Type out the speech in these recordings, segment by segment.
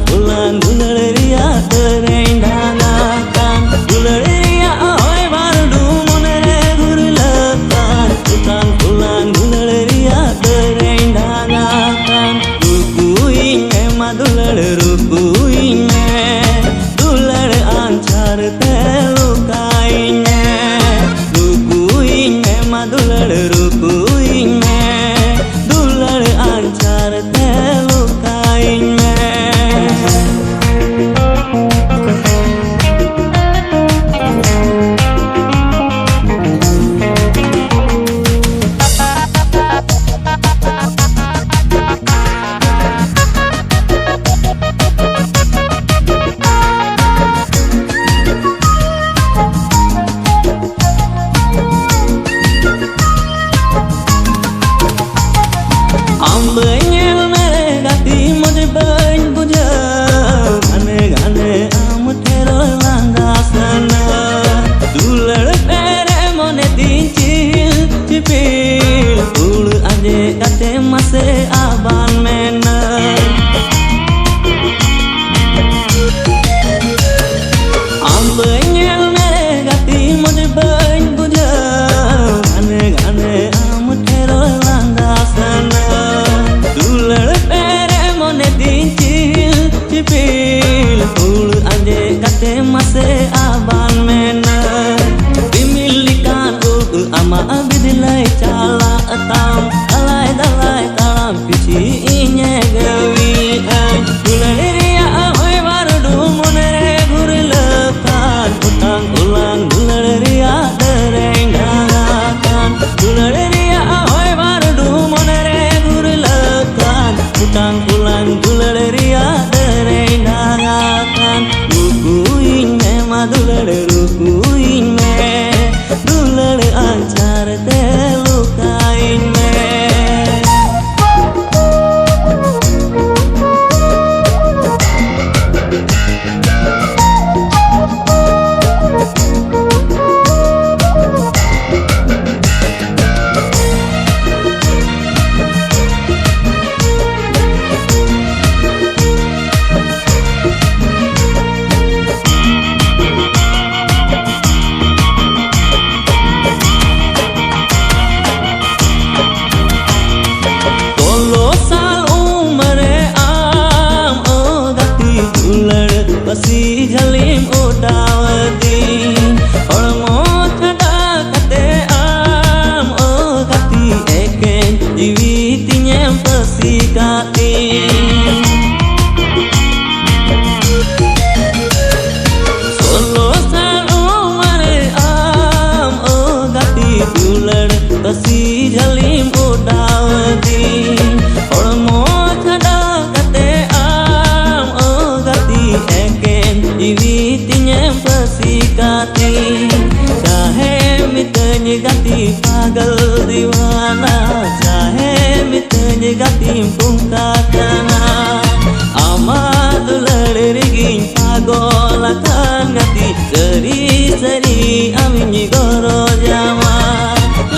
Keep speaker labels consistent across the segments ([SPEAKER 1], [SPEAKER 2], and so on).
[SPEAKER 1] pulang gularia terendahkan gularia oi baru monere gurulakan pulang gularia terendahkan rukuinnya madular rukuinnya dular ancar telukainnya rukuinnya madular rukuinnya dular ancar telukainnya. Ambenya mergati mujhe bain buja gane gane am thero landasana dular pere mone tinchil chipil ul aje kate mase aban mena ambenya mergati mujhe bain buja gane gane am thero landasana Cipil ul aje kate mase aban mena dimilikan ama abidilai cala atam alai dalai talam pici inye gawi gularia oi baru monere gurulakan utang ulang gularia terenggangan gularia oi baru monere gurulakan utang ulang gularia terendahkan rukuinnya madular rukuinnya dular ancar telukainnya. Pasi jalim udawadi hormo thada kate am gati eken jiwitinya pasi kati solo sal umare am gati dular pasi jalim udawadi hormo thada kate am gati jiwitinya pasi kati चाहे mitanya gati pagal diwana चाहे mitanya gati pungkatana amadular rigin pagolakan gati seri-seri aminyi goro jama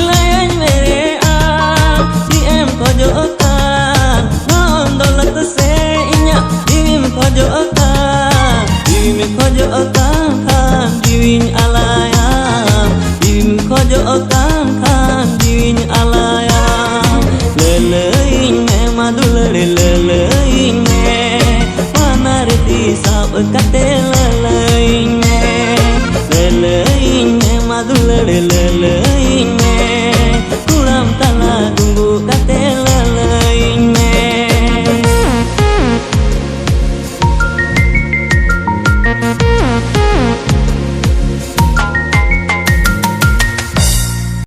[SPEAKER 1] layan mere am diem kojokan nondolat se inya dim kojokan dim kojokan kan diwin alayam dim kojokan kan diwin alayam leleinnya madular leleinnya panarti sab kate leleinnya leleinnya madular leleinnya kulam tala tunggu kate